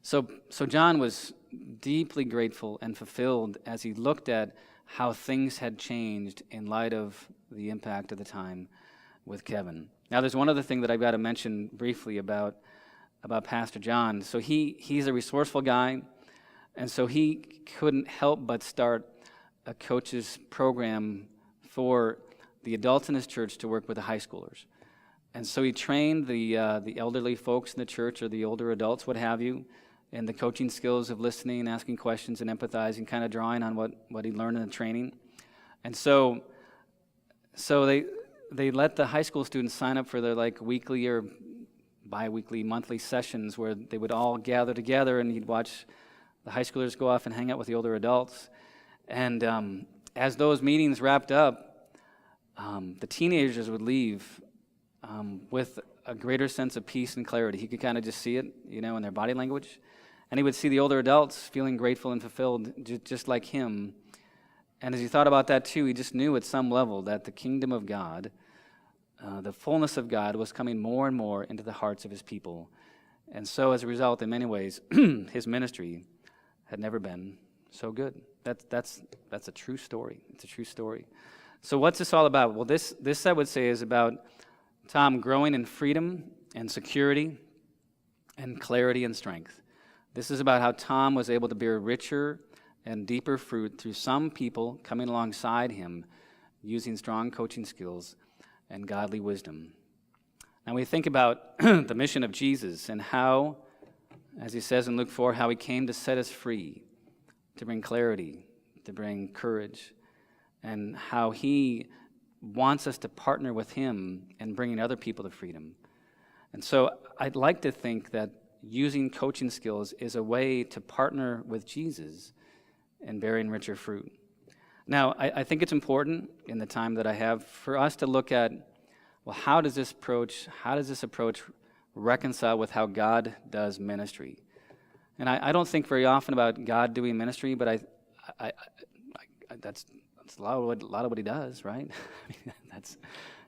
So John was deeply grateful and fulfilled as he looked at how things had changed in light of the impact of the time with Kevin. Now, there's one other thing that I've got to mention briefly about Pastor John. So he's a resourceful guy, and so he couldn't help but start a coach's program for the adults in his church to work with the high schoolers. And so he trained the elderly folks in the church, or the older adults, what have you, in the coaching skills of listening, asking questions, and empathizing, kind of drawing on what he learned in the training. And so they let the high school students sign up for their weekly or bi-weekly, monthly sessions where they would all gather together, and he'd watch the high schoolers go off and hang out with the older adults. And as those meetings wrapped up, the teenagers would leave with a greater sense of peace and clarity. He could kind of just see it, in their body language. And he would see the older adults feeling grateful and fulfilled, just like him. And as he thought about that too, he just knew at some level that the kingdom of God, the fullness of God, was coming more and more into the hearts of his people. And so as a result, in many ways, his ministry had never been so good. That's a true story. It's a true story. So what's this all about? Well, this I would say is about Tom growing in freedom and security and clarity and strength. This is about how Tom was able to bear richer and deeper fruit through some people coming alongside him using strong coaching skills and godly wisdom. Now we think about the mission of Jesus and how, as he says in Luke 4, how he came to set us free, to bring clarity, to bring courage, and how he wants us to partner with him in bringing other people to freedom. And so I'd like to think that using coaching skills is a way to partner with Jesus in bearing richer fruit. Now, I think it's important in the time that I have for us to look at well, how does this approach reconcile with how God does ministry? And I don't think very often about God doing ministry, but that's a lot of what he does, right?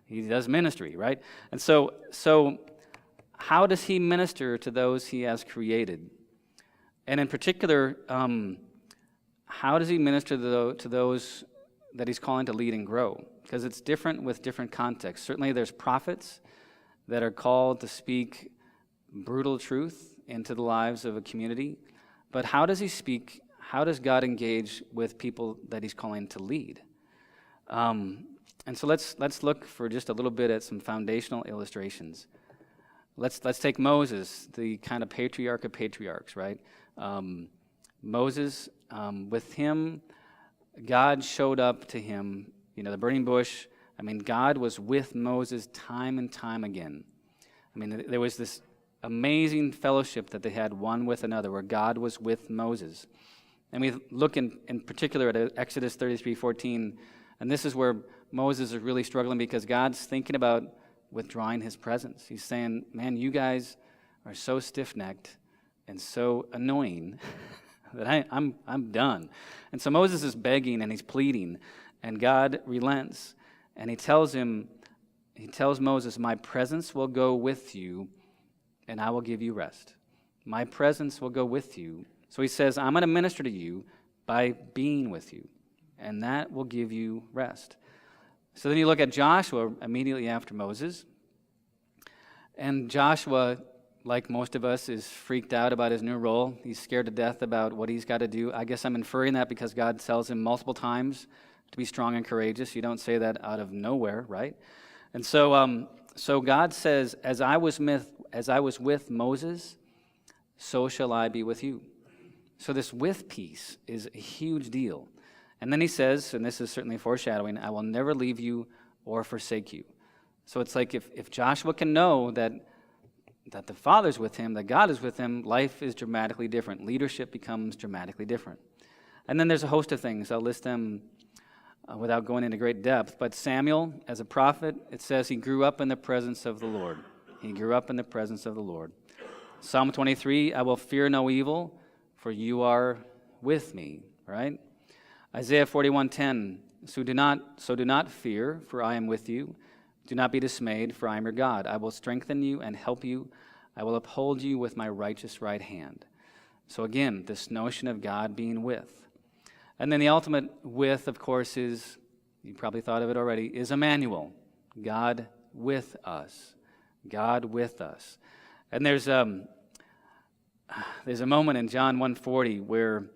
He does ministry, right? And so how does he minister to those he has created? And in particular, how does he minister to those that he's calling to lead and grow? Because it's different with different contexts. Certainly there's prophets that are called to speak brutal truth into the lives of a community. But how does he speak? How does God engage with people that he's calling to lead? And so let's look for just a little bit at some foundational illustrations. Let's take Moses, the kind of patriarch of patriarchs, right? Moses, with him, God showed up to him, the burning bush. I mean, God was with Moses time and time again. I mean, there was this amazing fellowship that they had one with another, where God was with Moses. And we look in particular at Exodus 33:14, and this is where Moses is really struggling because God's thinking about withdrawing his presence. He's saying, man, you guys are so stiff-necked and so annoying that I'm done. And so Moses is begging and he's pleading, and God relents, and he tells Moses, my presence will go with you, and I will give you rest. My presence will go with you. So he says, I'm going to minister to you by being with you, and that will give you rest. So then you look at Joshua immediately after Moses, and Joshua, like most of us, is freaked out about his new role. He's scared to death about what he's got to do. I guess I'm inferring that because God tells him multiple times to be strong and courageous. You don't say that out of nowhere, right? And so God says, as I was with Moses, so shall I be with you. So this with piece is a huge deal. And then he says, and this is certainly foreshadowing, I will never leave you or forsake you. So it's like if Joshua can know that the Father's with him, that God is with him, life is dramatically different. Leadership becomes dramatically different. And then there's a host of things. I'll list them without going into great depth. But Samuel, as a prophet, it says he grew up in the presence of the Lord. He grew up in the presence of the Lord. Psalm 23, I will fear no evil, for you are with me, right? Isaiah 41:10, so do not fear, for I am with you. Do not be dismayed, for I am your God. I will strengthen you and help you. I will uphold you with my righteous right hand. So again, this notion of God being with. And then the ultimate with, of course, is, you probably thought of it already, is Emmanuel, God with us. God with us. And there's a moment in John 1:40 where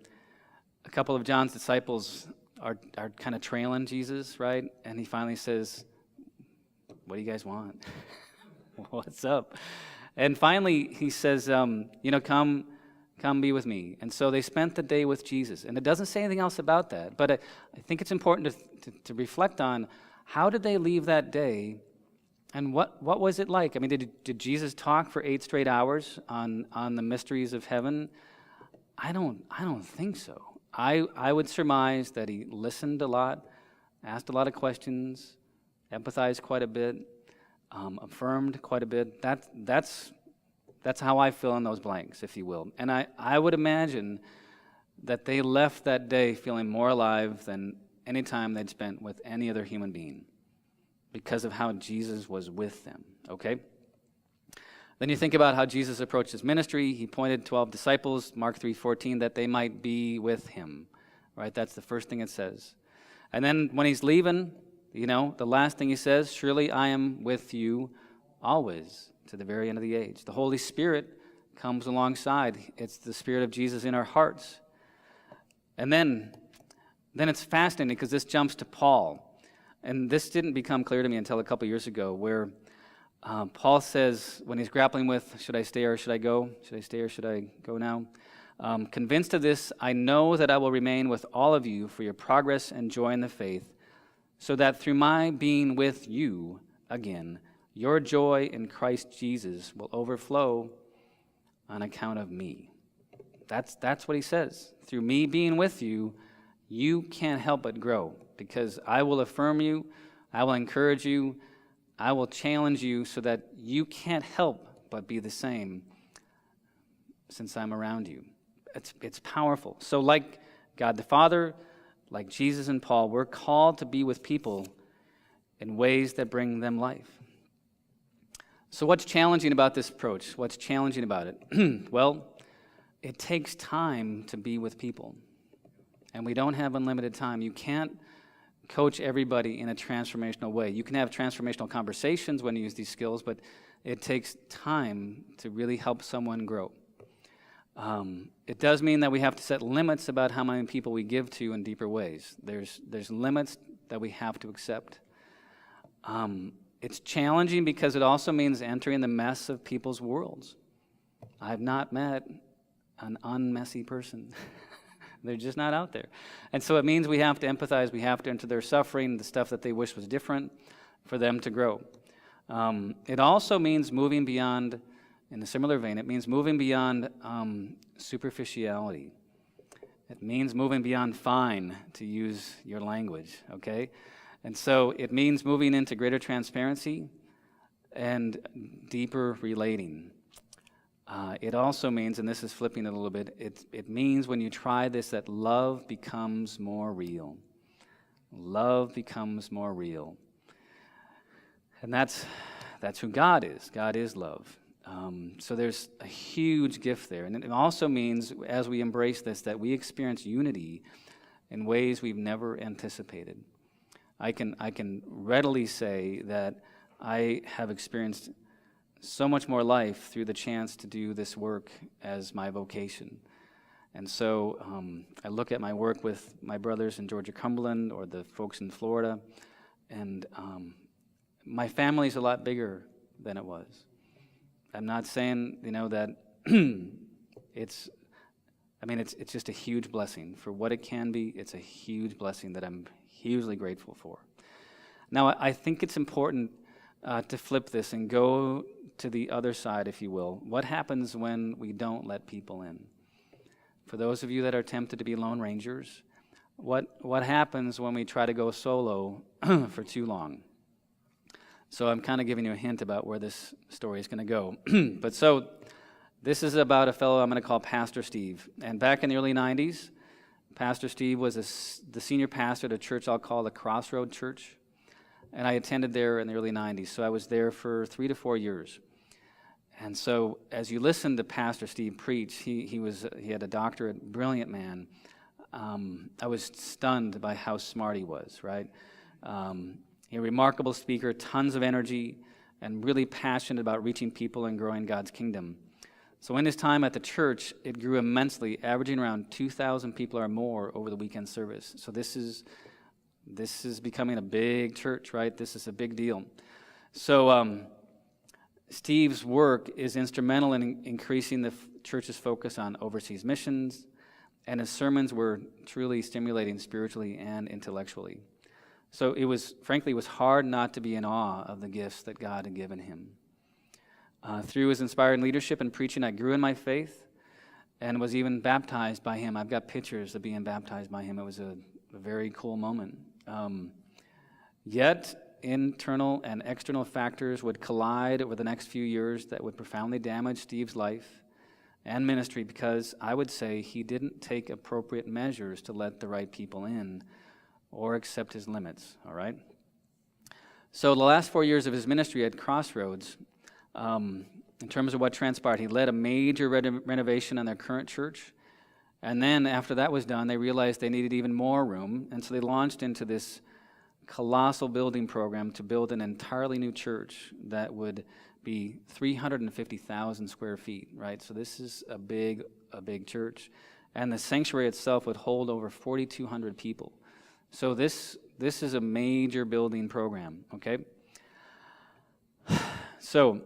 a couple of John's disciples are kind of trailing Jesus, right? And he finally says, what do you guys want? What's up? And finally he says, come be with me. And so they spent the day with Jesus. And it doesn't say anything else about that. But I think it's important to reflect on, how did they leave that day, and what was it like? I mean, did Jesus talk for 8 straight hours on the mysteries of heaven? I don't think so. I would surmise that he listened a lot, asked a lot of questions, empathized quite a bit, affirmed quite a bit. That's how I fill in those blanks, if you will. And I would imagine that they left that day feeling more alive than any time they'd spent with any other human being, because of how Jesus was with them, okay? Then you think about how Jesus approached his ministry. He appointed 12 disciples, Mark 3:14, that they might be with him, right? That's the first thing it says. And then when he's leaving, the last thing he says, surely I am with you always to the very end of the age. The Holy Spirit comes alongside. It's the Spirit of Jesus in our hearts. And then it's fascinating because this jumps to Paul. And this didn't become clear to me until a couple years ago, where Paul says, when he's grappling with, should I stay or should I go? Should I stay or should I go now? Convinced of this, I know that I will remain with all of you for your progress and joy in the faith, so that through my being with you again, your joy in Christ Jesus will overflow on account of me. That's what he says. Through me being with you, you can't help but grow, because I will affirm you, I will encourage you, I will challenge you so that you can't help but be the same since I'm around you. It's powerful. So like God the Father, like Jesus and Paul, we're called to be with people in ways that bring them life. So what's challenging about this approach? What's challenging about it? Well, it takes time to be with people. And we don't have unlimited time. You can't coach everybody in a transformational way. You can have transformational conversations when you use these skills, but it takes time to really help someone grow. It does mean that we have to set limits about how many people we give to in deeper ways. There's limits that we have to accept. It's challenging because it also means entering the mess of people's worlds. I've not met an unmessy person. They're just not out there. And so it means we have to empathize, we have to enter their suffering, the stuff that they wish was different, for them to grow. It also means moving beyond, in a similar vein, it means moving beyond superficiality. It means moving beyond fine, to use your language, okay? And so it means moving into greater transparency and deeper relating. It also means, and this is flipping it a little bit, it means when you try this that love becomes more real. Love becomes more real. And that's who God is. God is love. So there's a huge gift there. And it also means, as we embrace this, that we experience unity in ways we've never anticipated. I can readily say that I have experienced so much more life through the chance to do this work as my vocation. And so I look at my work with my brothers in Georgia Cumberland or the folks in Florida, and my family's a lot bigger than it was. I'm not saying, that it's just a huge blessing. For what it can be, it's a huge blessing that I'm hugely grateful for. Now, I think it's important to flip this and go to the other side, if you will. What happens when we don't let people in? For those of you that are tempted to be lone rangers, what happens when we try to go solo for too long? So I'm kind of giving you a hint about where this story is going to go. But so this is about a fellow I'm going to call Pastor Steve. And back in the early 90s, Pastor Steve was the senior pastor at a church I'll call the Crossroad Church. And I attended there in the early 90s. So I was there for 3 to 4 years. And so as you listen to Pastor Steve preach, he had a doctorate, brilliant man. I was stunned by how smart he was, right? A remarkable speaker, tons of energy, and really passionate about reaching people and growing God's kingdom. So in his time at the church, it grew immensely, averaging around 2,000 people or more over the weekend service. So this is becoming a big church, right? This is a big deal. So Steve's work is instrumental in increasing the church's focus on overseas missions, and his sermons were truly stimulating spiritually and intellectually. So it was hard not to be in awe of the gifts that God had given him. Through his inspiring leadership and preaching, I grew in my faith and was even baptized by him. I've got pictures of being baptized by him. It was a very cool moment. Yet, internal and external factors would collide over the next few years that would profoundly damage Steve's life and ministry because I would say he didn't take appropriate measures to let the right people in or accept his limits, all right? So the last 4 years of his ministry at Crossroads, in terms of what transpired, he led a major renovation on their current church. And then after that was done, they realized they needed even more room. And so they launched into this colossal building program to build an entirely new church that would be 350,000 square feet, right? So this is a big church. And the sanctuary itself would hold over 4,200 people. So this is a major building program, okay? So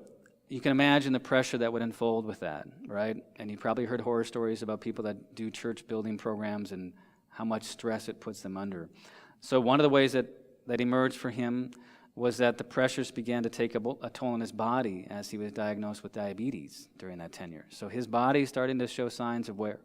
you can imagine the pressure that would unfold with that, right? And you probably heard horror stories about people that do church building programs and how much stress it puts them under. So one of the ways that emerged for him was that the pressures began to take a toll on his body as he was diagnosed with diabetes during that tenure. So his body is starting to show signs of wear.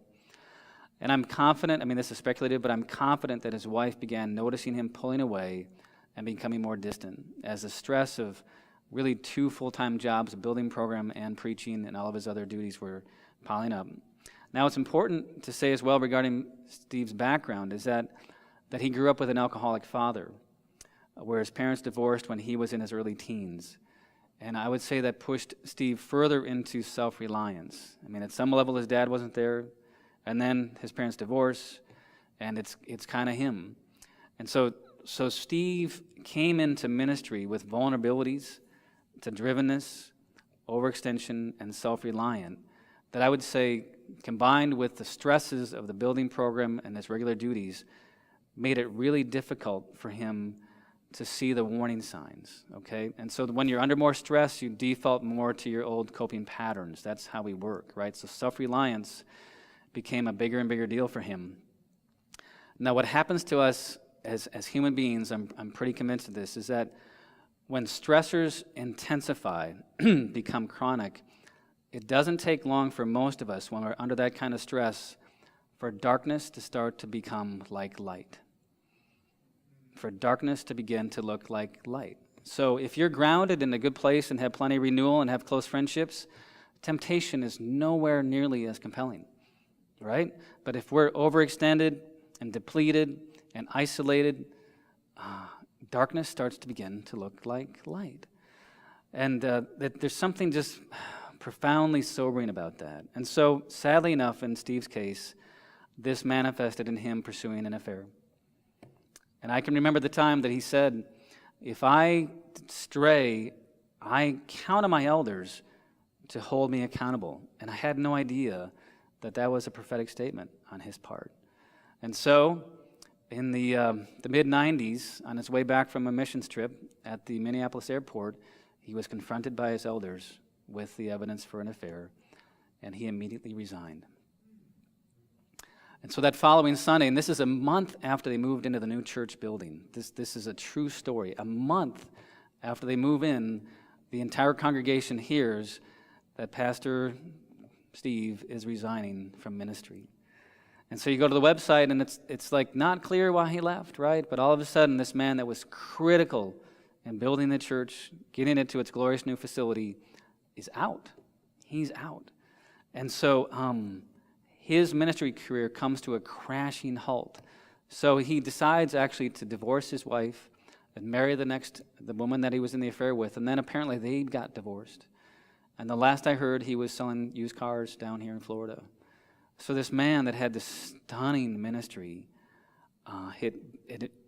And I'm confident, this is speculative, but I'm confident that his wife began noticing him pulling away and becoming more distant as the stress of really 2 full-time jobs, a building program and preaching, and all of his other duties were piling up. Now, it's important to say as well regarding Steve's background is that he grew up with an alcoholic father, where his parents divorced when he was in his early teens. And I would say that pushed Steve further into self-reliance. I mean, at some level, his dad wasn't there, and then his parents divorce, and it's kind of him. And so Steve came into ministry with vulnerabilities to drivenness, overextension, and self-reliant that I would say, combined with the stresses of the building program and his regular duties, made it really difficult for him to see the warning signs, okay? And so when you're under more stress, you default more to your old coping patterns. That's how we work, right? So self-reliance became a bigger and bigger deal for him. Now, what happens to us as human beings, I'm pretty convinced of this, is that when stressors intensify, become chronic, it doesn't take long for most of us, when we're under that kind of stress, for darkness to start to become like light. For darkness to begin to look like light. So if you're grounded in a good place and have plenty of renewal and have close friendships, temptation is nowhere nearly as compelling, right? But if we're overextended and depleted and isolated, darkness starts to begin to look like light. And that there's something just profoundly sobering about that. And so, sadly enough, in Steve's case, this manifested in him pursuing an affair. And I can remember the time that he said, if I stray, I count on my elders to hold me accountable. And I had no idea that that was a prophetic statement on his part. And so, in the mid-'90s, on his way back from a missions trip at the Minneapolis airport, he was confronted by his elders with the evidence for an affair, and he immediately resigned. And so that following Sunday, and this is a month after they moved into the new church building. This is a true story. A month after they move in, the entire congregation hears that Pastor Steve is resigning from ministry. And so you go to the website, and it's like not clear why he left, right? But all of a sudden, this man that was critical in building the church, getting it to its glorious new facility, is out. He's out. And so his ministry career comes to a crashing halt. So he decides actually to divorce his wife and marry the woman that he was in the affair with, and then apparently they got divorced. And the last I heard, he was selling used cars down here in Florida. So this man that had this stunning ministry, it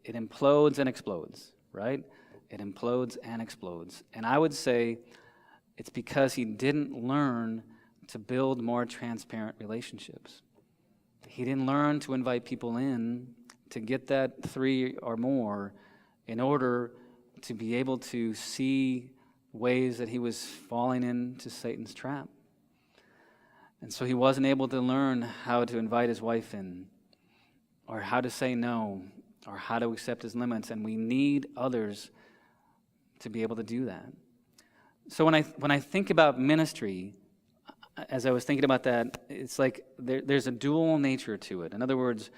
implodes and explodes, right? It implodes and explodes. And I would say it's because he didn't learn to build more transparent relationships. He didn't learn to invite people in to get that 3 or more in order to be able to see ways that he was falling into Satan's trap. And so he wasn't able to learn how to invite his wife in, or how to say no, or how to accept his limits. And we need others to be able to do that. So when I think about ministry, as I was thinking about that, it's like there's a dual nature to it. In other words,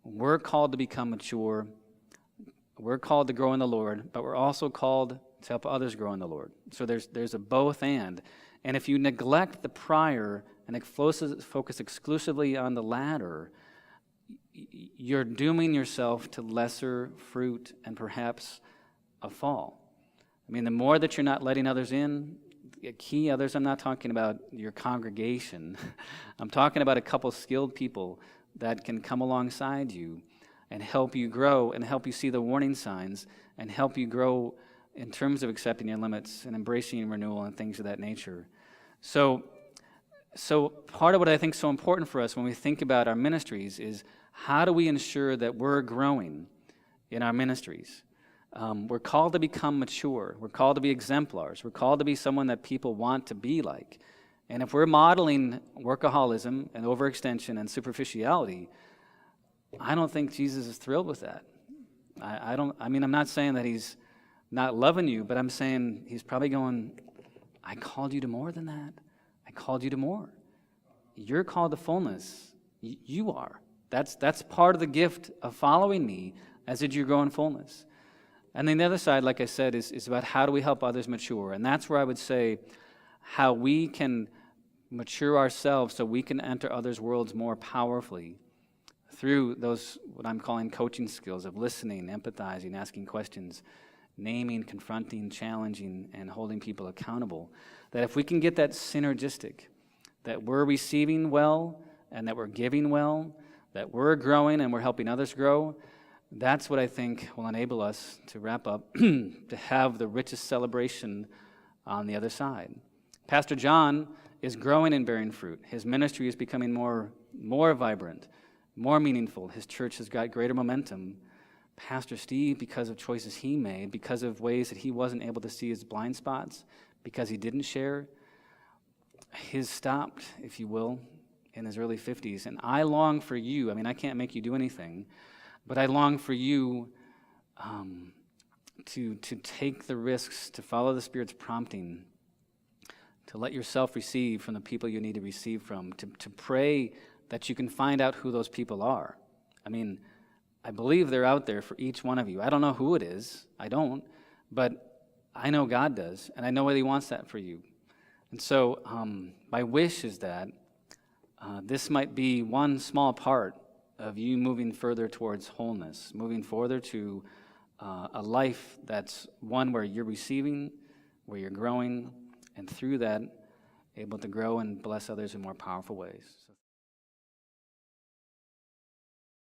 we're called to become mature. We're called to grow in the Lord, but we're also called to help others grow in the Lord. So there's a both and. And if you neglect the prior and focus exclusively on the latter, you're dooming yourself to lesser fruit and perhaps a fall. I mean, the more that you're not letting others in, key others, I'm not talking about your congregation. I'm talking about a couple skilled people that can come alongside you and help you grow and help you see the warning signs and help you grow in terms of accepting your limits and embracing renewal and things of that nature. So part of what I think is so important for us when we think about our ministries is how do we ensure that we're growing in our ministries? We're called to become mature. We're called to be exemplars. We're called to be someone that people want to be like. And if we're modeling workaholism and overextension and superficiality, I don't think Jesus is thrilled with that. I'm not saying that he's not loving you, but I'm saying he's probably going, I called you to more than that. I called you to more. You're called to fullness. You are. That's part of the gift of following me as you grow in fullness. And then the other side, like I said, is about how do we help others mature. And that's where I would say how we can mature ourselves so we can enter others' worlds more powerfully through those, what I'm calling coaching skills of listening, empathizing, asking questions, naming, confronting, challenging, and holding people accountable. That if we can get that synergistic, that we're receiving well and that we're giving well, that we're growing and we're helping others grow, that's what I think will enable us to wrap up, to have the richest celebration on the other side. Pastor John is growing and bearing fruit. His ministry is becoming more vibrant, more meaningful. His church has got greater momentum. Pastor Steve, because of choices he made, because of ways that he wasn't able to see his blind spots, because he didn't share, his stopped, if you will, in his early 50s. And I long for you. I mean, I can't make you do anything, but I long for you to take the risks, to follow the Spirit's prompting, to let yourself receive from the people you need to receive from, to pray that you can find out who those people are. I mean, I believe they're out there for each one of you. I don't know who it is. I don't. But I know God does, and I know that He wants that for you. And so my wish is that this might be one small part of you moving further towards wholeness, moving further to a life that's one where you're receiving, where you're growing, and through that, able to grow and bless others in more powerful ways.